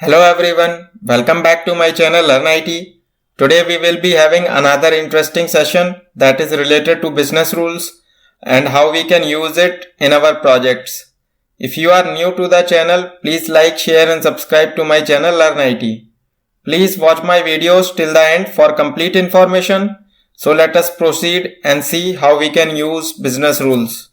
Hello everyone, welcome back to my channel LearnIT. Today we will be having another interesting session that is related to business rules and how we can use it in our projects. If you are new to the channel, please like, share and subscribe to my channel LearnIT. Please watch my videos till the end for complete information. So let us proceed and see how we can use business rules.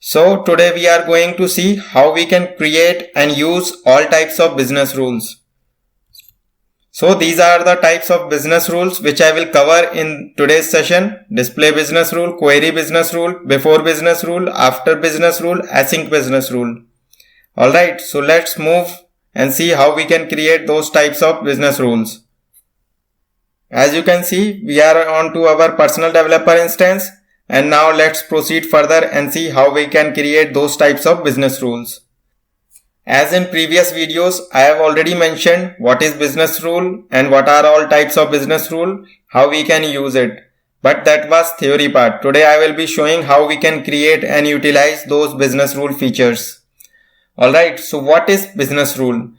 So today we are going to see how we can create and use all types of business rules. So these are the types of business rules which I will cover in today's session. Display business rule, query business rule, before business rule, after business rule, async business rule. Alright, so let's move and see how we can create those types of business rules. As you can see, we are on to our personal developer instance. And now let's proceed further and see how we can create those types of business rules. As in previous videos, I have already mentioned what is business rule and what are all types of business rule, how we can use it. But that was theory part. Today I will be showing how we can create and utilize those business rule features. Alright, so what is business rule?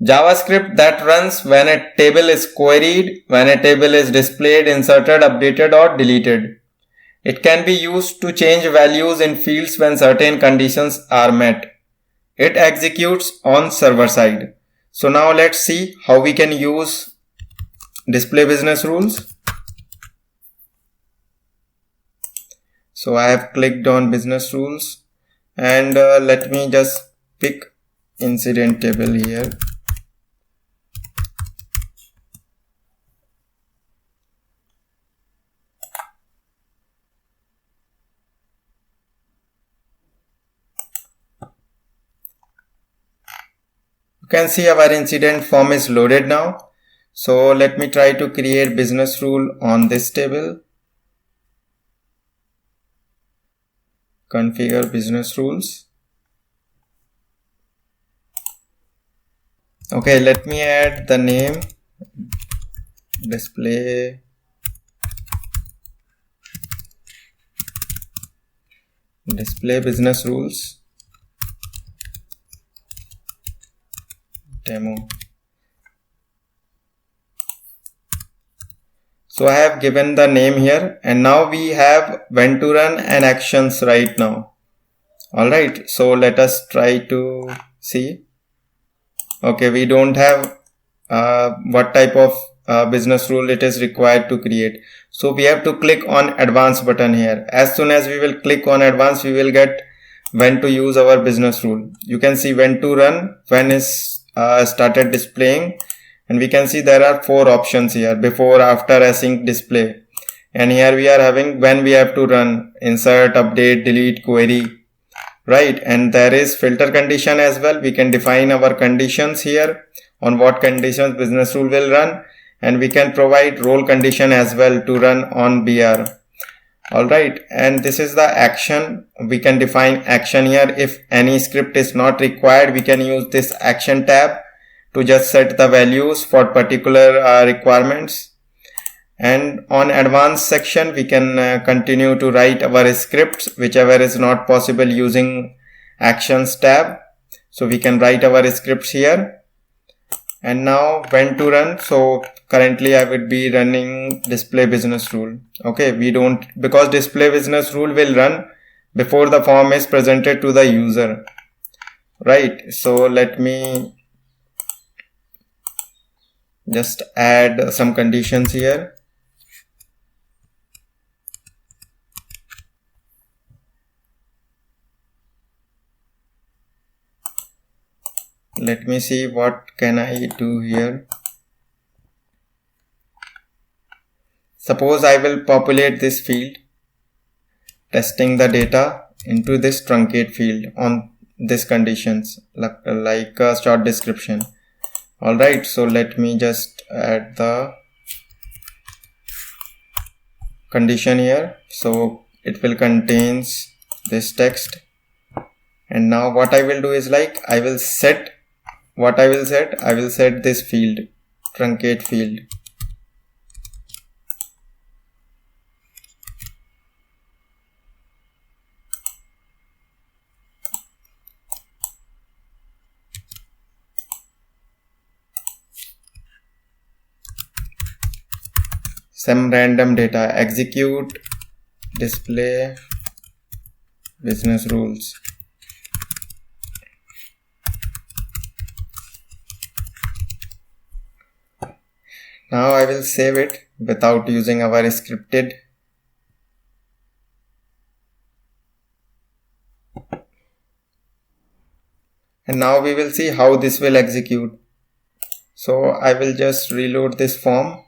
JavaScript that runs when a table is queried, when a table is displayed, inserted, updated or deleted. It can be used to change values in fields when certain conditions are met. It executes on server side. So now let's see how we can use display business rules. So I have clicked on business rules and let me just pick incident table here. You can see our incident form is loaded now. So let me try to create business rule on this table. Configure business rules. Okay, let me add the name display business rules demo. So I have given the name here and now we have when to run and actions right now. Alright, so let us try to see. Okay, we don't have what type of business rule it is required to create. So we have to click on advanced button here. As soon as we will click on advanced, we will get when to use our business rule. You can see when to run, when is started displaying, and we can see there are 4 options here: before, after, async, display. And here we are having when we have to run: insert, update, delete, query, right? And there is filter condition as well. We can define our conditions here, on what conditions business rule will run, and we can provide role condition as well to run on BR. Alright, and this is the action. We can define action here. If any script is not required, we can use this action tab to just set the values for particular requirements. And on advanced section, we can continue to write our scripts, whichever is not possible using actions tab. So we can write our scripts here. And now when to run. So currently I would be running display business rule. Okay, because display business rule will run before the form is presented to the user. Right. So let me just add some conditions here. Let me see what can I do here. Suppose I will populate this field, testing the data into this truncate field on these conditions, like a short description. Alright, so let me just add the condition here. So it will contains this text. And now what I will do is I will set this field, truncate field. some random data, execute display business rules. Now I will save it without using our scripted. And now we will see how this will execute. So I will just reload this form.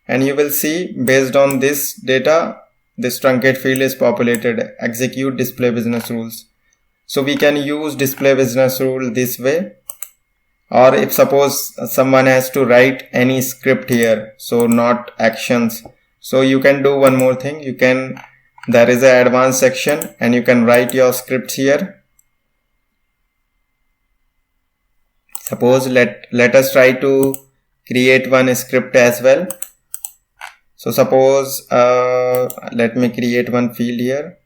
And you will see based on this data, this truncate field is populated, execute display business rules. So we can use display business rule this way. Or if suppose someone has to write any script here, so not actions. So you can do one more thing. There is an advanced section and you can write your scripts here. Suppose let us try to create one script as well. So suppose let me create one field here.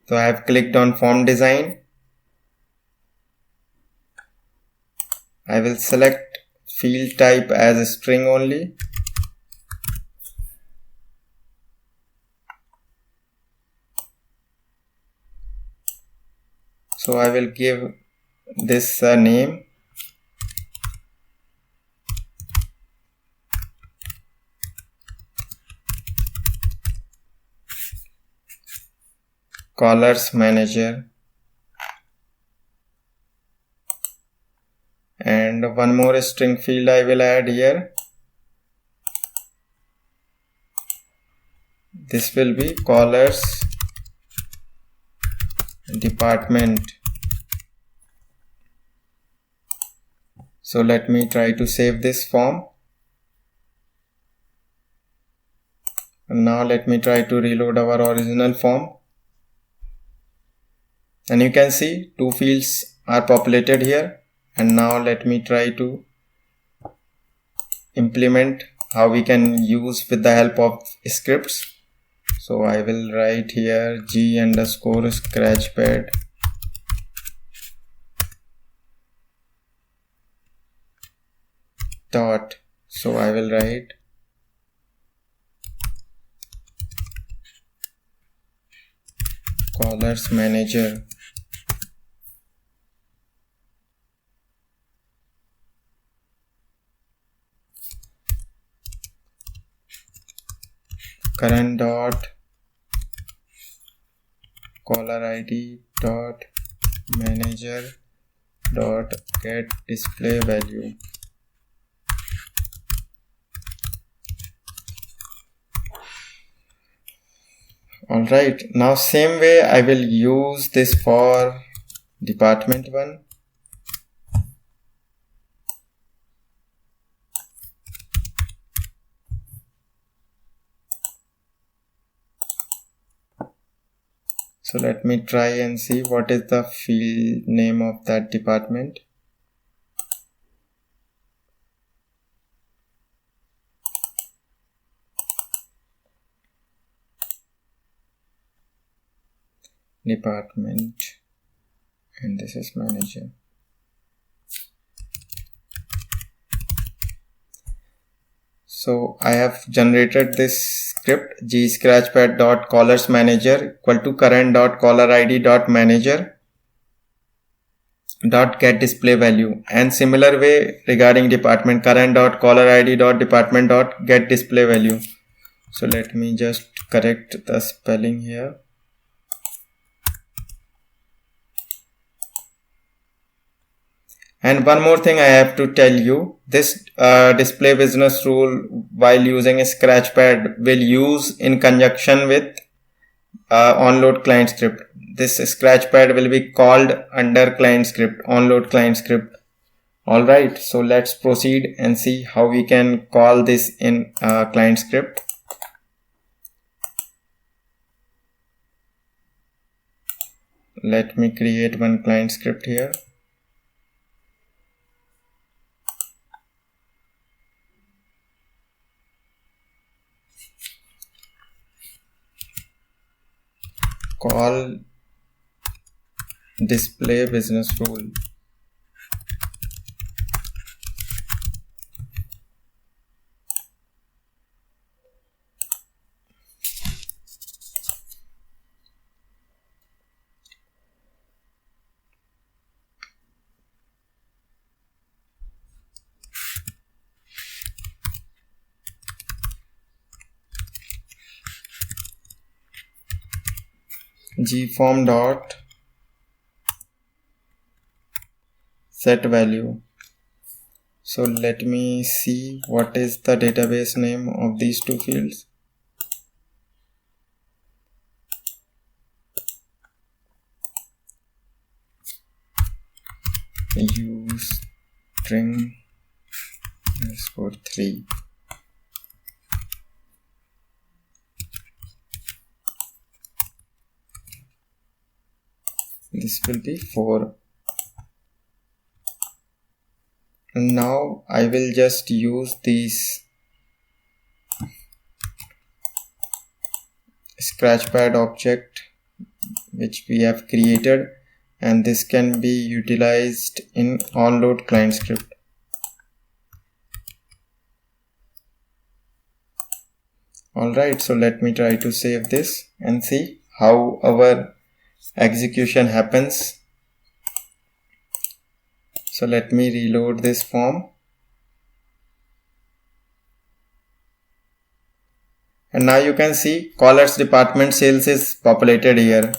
So I have clicked on form design. I will select field type as a string only. So I will give this a name. Callers manager. And one more string field I will add here. This will be callers department. So let me try to save this form. And now let me try to reload our original form. And you can see two fields are populated here. And now let me try to implement how we can use with the help of scripts. So I will write here g_scratchpad dot. So I will write callers manager current dot caller id dot manager dot get display value. Alright, now same way I will use this for department one. So let me try and see what is the field name of that department. Department, and this is manager. So I have generated this script g_scratchpad.callersManager equal to current.callerID.manager dot get display value, and similar way regarding department current.callerID.department dot get display value. So let me just correct the spelling here. And one more thing I have to tell you, this display business rule while using a scratchpad will use in conjunction with onload client script. This scratchpad will be called under client script, onload client script. Alright, so let's proceed and see how we can call this in client script. Let me create one client script here. Call display business rule. gform dot set value. So let me see what is the database name of these two fields. Use string _3. This will be 4. Now I will just use these scratchpad object which we have created, and this can be utilized in onload client script. Alright, so let me try to save this and see how our execution happens. So let me reload this form. And now you can see callers department sales is populated here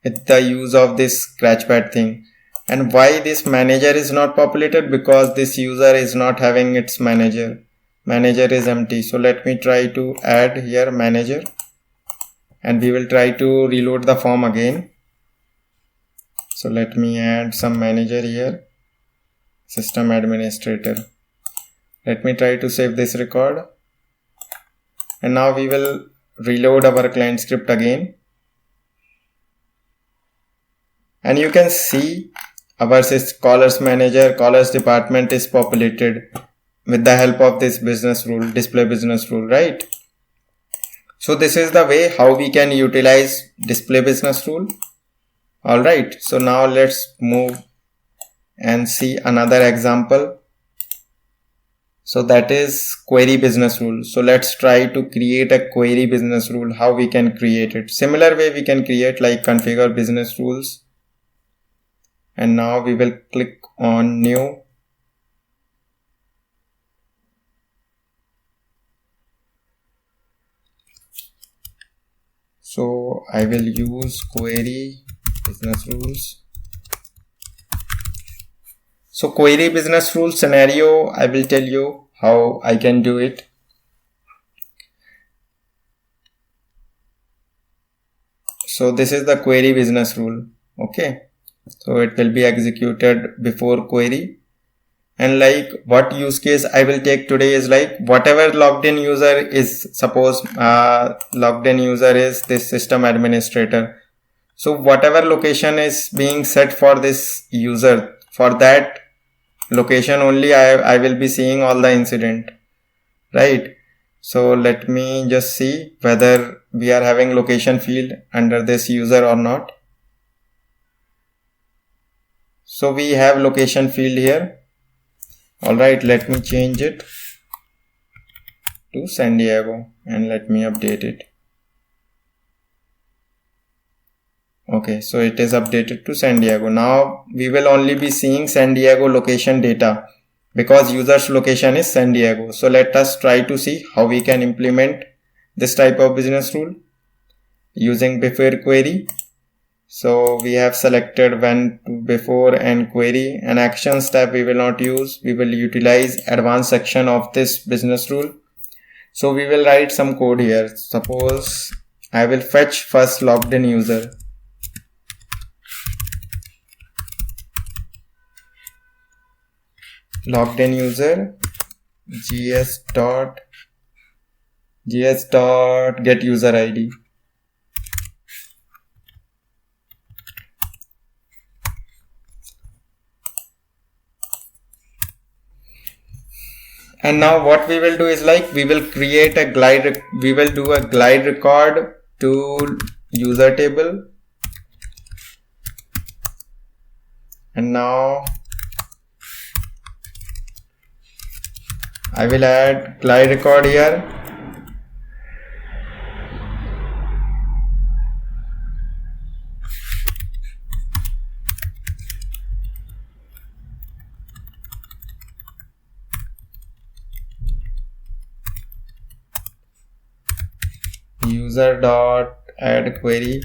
with the use of this scratchpad thing. And why this manager is not populated? Because this user is not having its manager. Manager is empty. So let me try to add here manager, and we will try to reload the form again. So let me add some manager here, system administrator. Let me try to save this record. And now we will reload our client script again. And you can see our callers manager, callers department is populated with the help of this business rule, display business rule, right? So this is the way how we can utilize display business rule. Alright, so now let's move and see another example. So that is query business rule. So let's try to create a query business rule. How we can create it? Similar way we can create like configure business rules. And now we will click on new. So I will use query business rules. So query business rule scenario, I will tell you how I can do it. So this is the query business rule. Okay. So it will be executed before query. And like what use case I will take today is like whatever logged in user is, suppose logged in user is this system administrator. So whatever location is being set for this user, for that location only I will be seeing all the incident, right? So let me just see whether we are having location field under this user or not. So we have location field here. Alright, let me change it to San Diego and let me update it. Okay, so it is updated to San Diego. Now we will only be seeing San Diego location data because user's location is San Diego. So let us try to see how we can implement this type of business rule using before query. So we have selected when to before and query, and actions tab we will not use. We will utilize advanced section of this business rule. So we will write some code here. Suppose I will fetch first logged in user. Logged in user gs dot get user ID. And now what we will do is like we will create a glide, we will do a glide record to user table. And now I will add glide record here. User dot add query.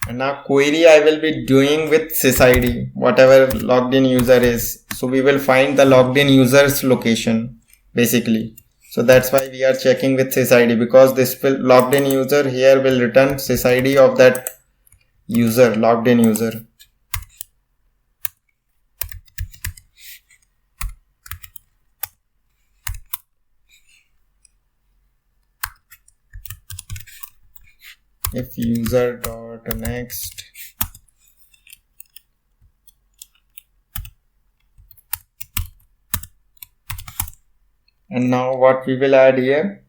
And now query I will be doing with sysid, whatever logged in user is. So we will find the logged in user's location basically. So that's why we are checking with sysid, because this will logged in user here will return sysid of that user, logged in user. If user dot next and now what we will add here,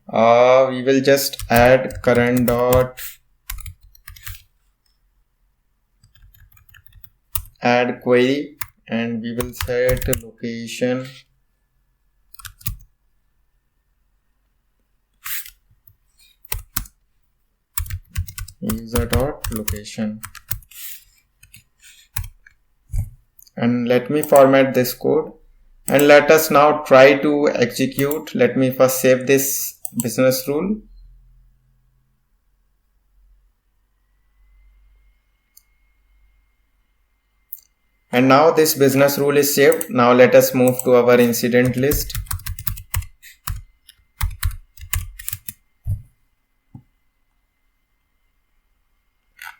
we will just add current dot add query, and we will set location user dot location. And let me format this code and let us now try to execute. Let me first save this business rule. And now this business rule is saved. Now let us move to our incident list.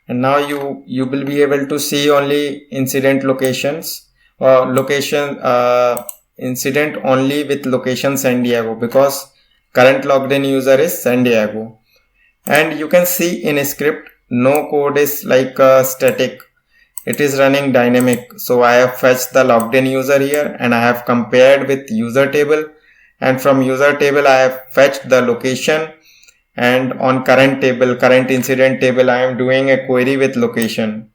And now you will be able to see only incident locations or incident only with location San Diego, because current logged in user is San Diego. And you can see in a script no code is like static, it is running dynamic. So I have fetched the logged in user here and I have compared with user table, and from user table I have fetched the location, and on current incident table I am doing a query with location,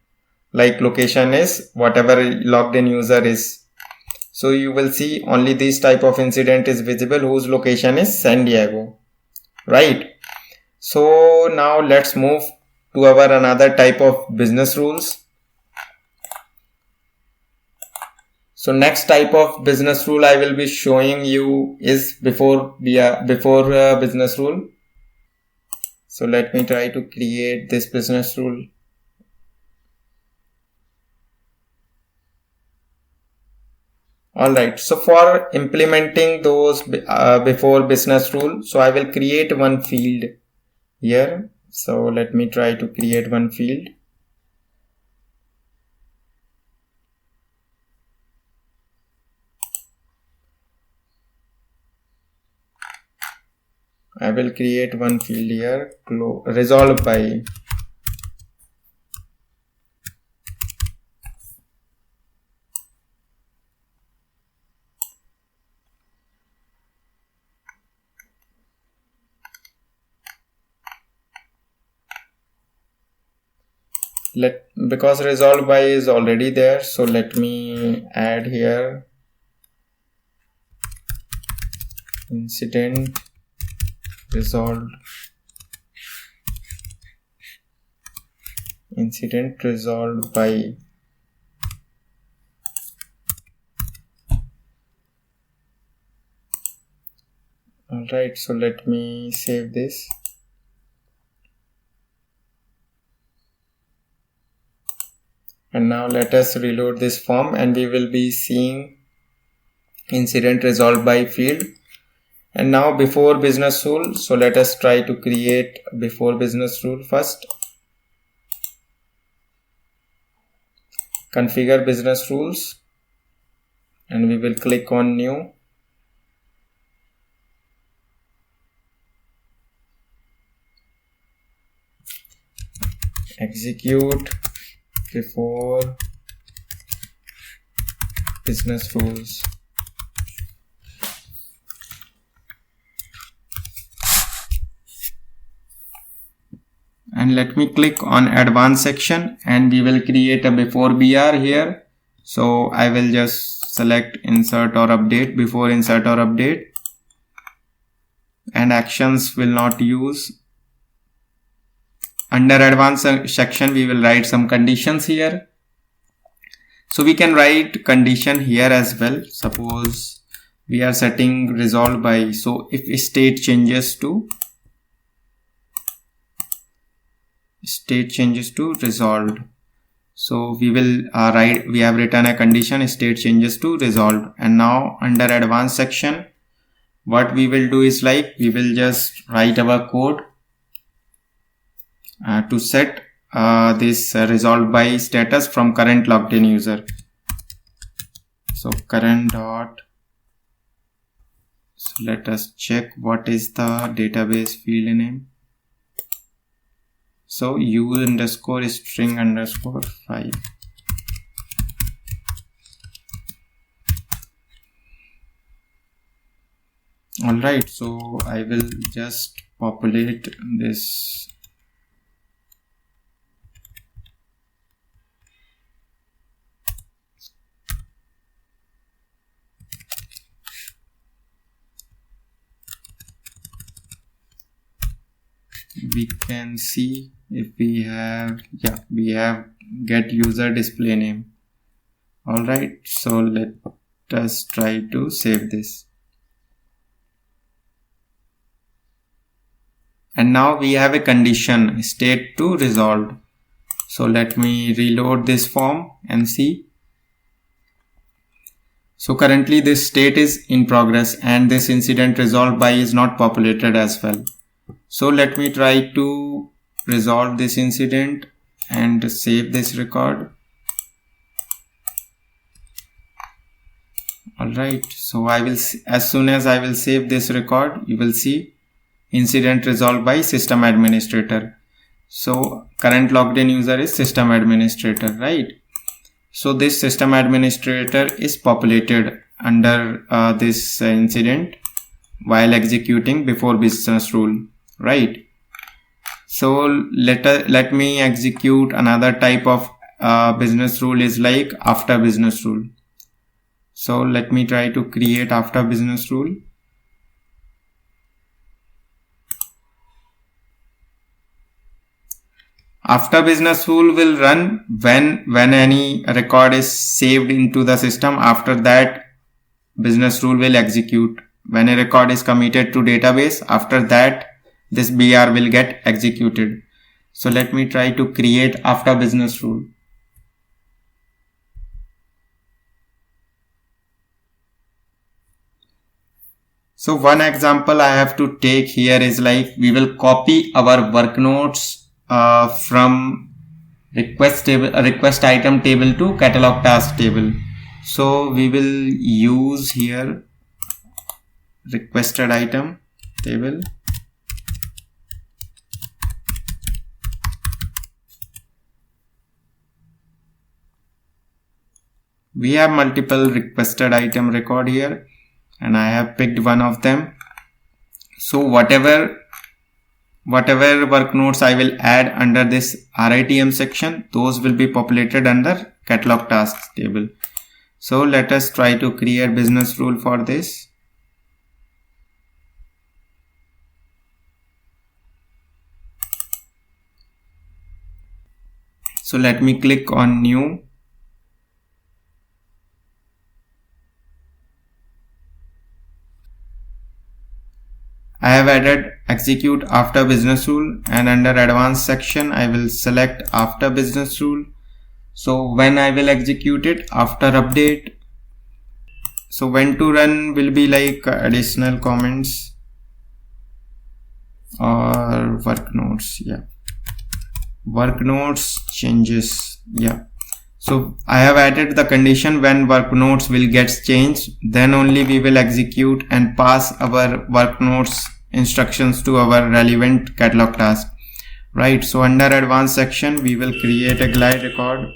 like location is whatever logged in user is. So you will see only this type of incident is visible whose location is San Diego, right? So now let's move to our another type of business rules. So next type of business rule I will be showing you is before business rule. So let me try to create this business rule. Alright, so for implementing those before business rule, so I will create one field here. So let me try to create one field. I will create one field here, resolve by. Because resolve by is already there, so let me add here incident resolved by. Alright, so let me save this. And now let us reload this form and we will be seeing incident resolved by field. And now before business rule, so let us try to create before business rule first. Configure business rules and we will click on new. Execute before business rules. and let me click on advanced section, and we will create a before BR here. So I will just select insert or update, before insert or update, and actions will not use. Under advanced section, we will write some conditions here. So we can write condition here as well. Suppose we are setting resolved by, so if state changes to resolved. So we will we have written a condition state changes to resolved. And now under advanced section, what we will do is like, we will just write our code to set this resolved by status from current logged in user. So current dot, so let us check what is the database field name. So u underscore string underscore 5. Alright, so I will just populate this. We can see if we have, we have get user display name. Alright, so let us try to save this. And now we have a condition state to resolved. So let me reload this form and see. So currently this state is in progress and this incident resolved by is not populated as well. So let me try to resolve this incident and save this record. Alright, so I will, as soon as I will save this record, you will see incident resolved by system administrator. So current logged in user is system administrator, right? So this system administrator is populated under this incident while executing before business rule, right? So let me execute another type of business rule is like after business rule. So let me try to create after business rule. After business rule will run when any record is saved into the system. After that, business rule will execute. When a record is committed to database, after that, this BR will get executed. So let me try to create after business rule. So one example I have to take here is like, we will copy our work notes from request item table to catalog task table. So we will use here requested item table. We have multiple requested item record here and I have picked one of them. So whatever work notes I will add under this RITM section, those will be populated under catalog tasks table. So let us try to create business rule for this. So let me click on new. I have added execute after business rule, and under advanced section I will select after business rule. So when I will execute it, after update. So when to run will be like additional comments or work notes. Yeah, work notes changes. Yeah, so I have added the condition when work notes will get changed, then only we will execute and pass our work notes instructions to our relevant catalog task, right? So under advanced section we will create a glide record.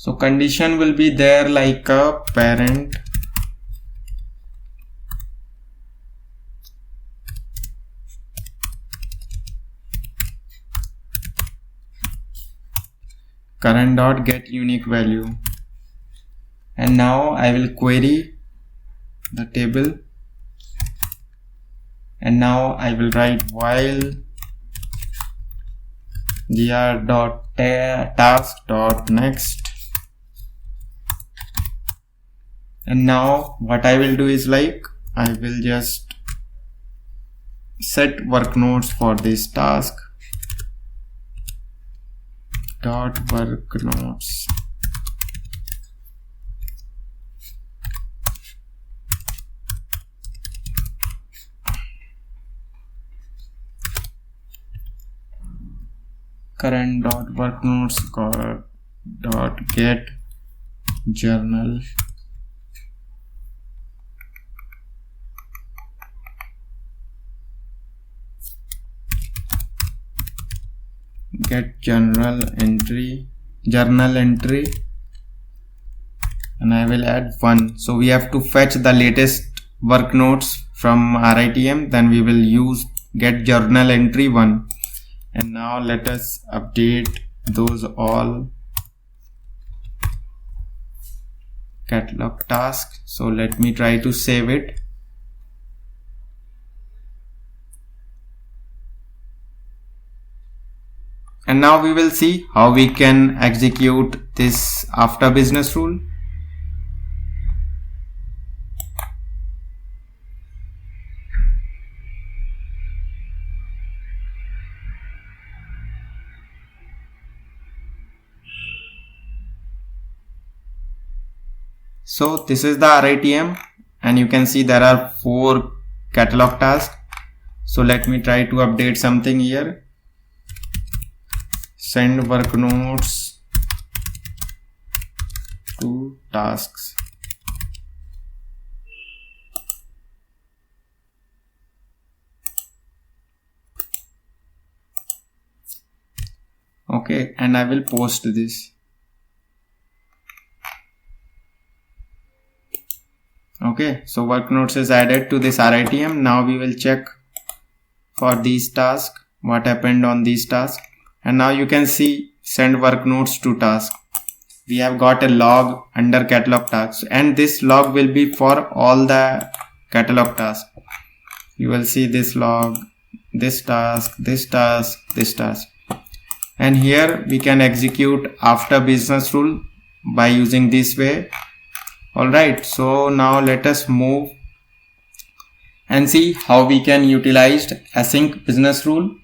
So condition will be there like a parent current dot get unique value, and now I will query the table, and now I will write while gr.task.next, and now what I will do is like I will just set work nodes for this task dot work nodes. Current dot work nodes dot get journal journal entry, and I will add 1. So we have to fetch the latest work notes from RITM, then we will use get journal entry 1. And now let us update those all catalog tasks. So let me try to save it. And now we will see how we can execute this after business rule. So this is the RITM, and you can see there are 4 catalog tasks. So let me try to update something here. Send work nodes to tasks. Okay, and I will post this. Okay, so work nodes is added to this RITM. Now we will check for these tasks, what happened on these tasks. And now you can see send work nodes to task. We have got a log under catalog tasks, and this log will be for all the catalog tasks. You will see this log, this task, this task, this task. And here we can execute after business rule by using this way. Alright, so now let us move and see how we can utilize async business rule.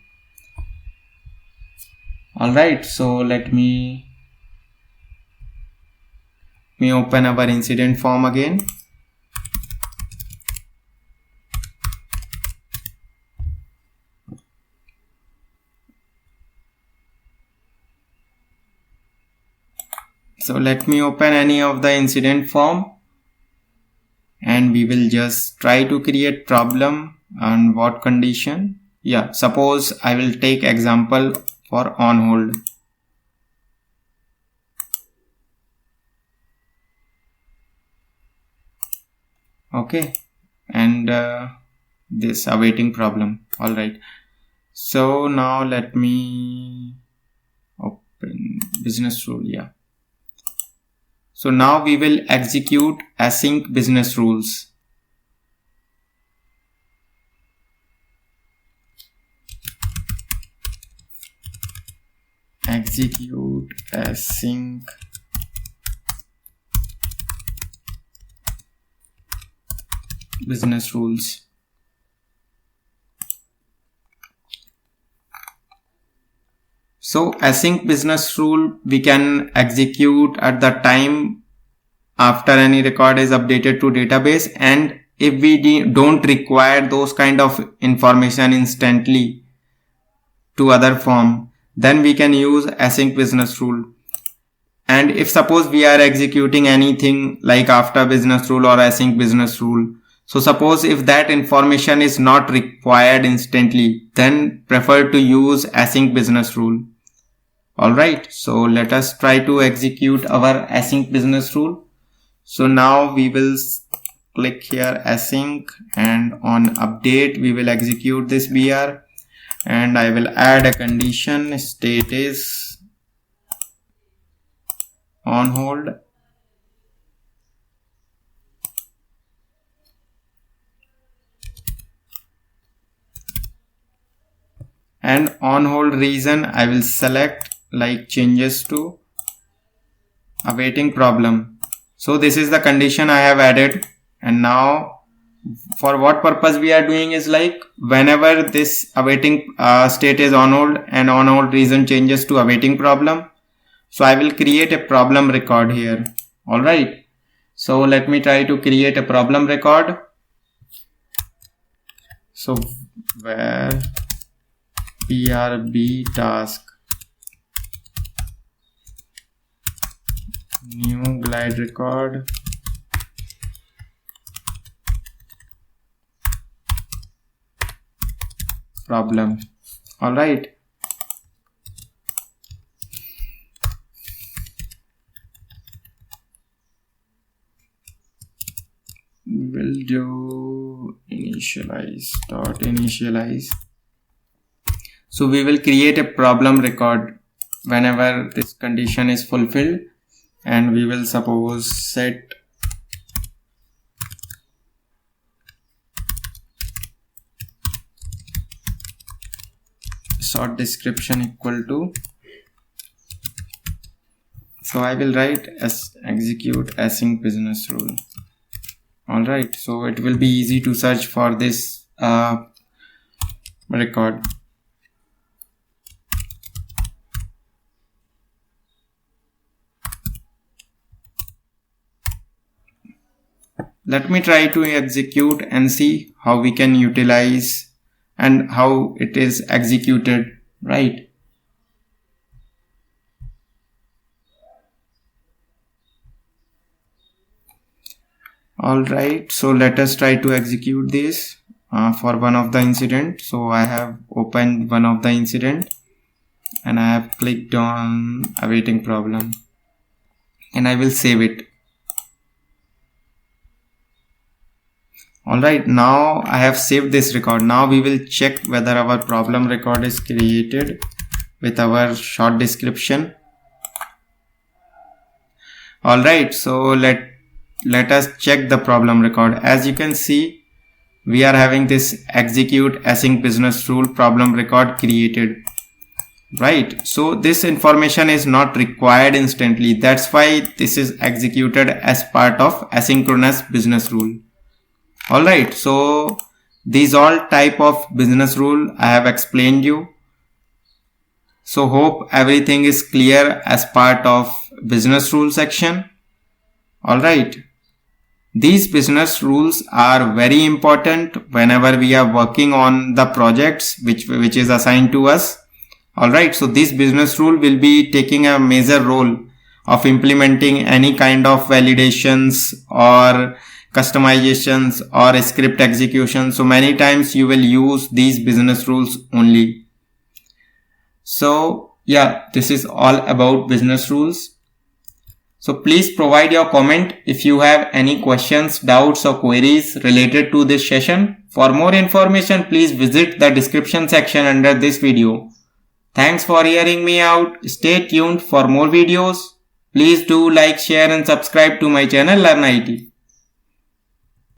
Alright, so let me open our incident form again. So let me open any of the incident form, and we will just try to create problem on what condition. Yeah, suppose I will take example for on hold. Okay, and this awaiting problem. All right, so now let me open business rule. Yeah, so now we will execute async business rules. Execute async business rules. So async business rule we can execute at the time after any record is updated to database, and if we don't require those kind of information instantly to other form, then we can use async business rule. And if suppose we are executing anything like after business rule or async business rule, so suppose if that information is not required instantly, then prefer to use async business rule. Alright, so let us try to execute our async business rule. So now we will click here async, and on update we will execute this BR, and I will add a condition, state is on hold. And on hold reason I will select like changes to awaiting problem. So this is the condition I have added, and now for what purpose we are doing is like whenever this awaiting state is on hold and on hold reason changes to awaiting problem, so I will create a problem record here. Alright, so let me try to create a problem record. So where PRB task new glide record problem. Alright, we'll do initialize. So we will create a problem record whenever this condition is fulfilled, and we will suppose set short description equal to, so I will write as execute async business rule. Alright, so it will be easy to search for this record. Let me try to execute and see how we can utilize and how it is executed, right? Alright, so let us try to execute this for one of the incident. So I have opened one of the incident and I have clicked on awaiting problem, and I will save it. Alright, now I have saved this record. Now we will check whether our problem record is created with our short description. Alright, so let us check the problem record. As you can see, we are having this execute async business rule problem record created. Right, so this information is not required instantly. That's why this is executed as part of asynchronous business rule. Alright, so these all type of business rule I have explained you. So hope everything is clear as part of business rule section. Alright, these business rules are very important whenever we are working on the projects which is assigned to us. Alright, so this business rule will be taking a major role of implementing any kind of validations or customizations or script execution. So many times you will use these business rules only. So yeah, this is all about business rules. So please provide your comment if you have any questions, doubts or queries related to this session. For more information, please visit the description section under this video. Thanks for hearing me out. Stay tuned for more videos. Please do like, share and subscribe to my channel LearnIT.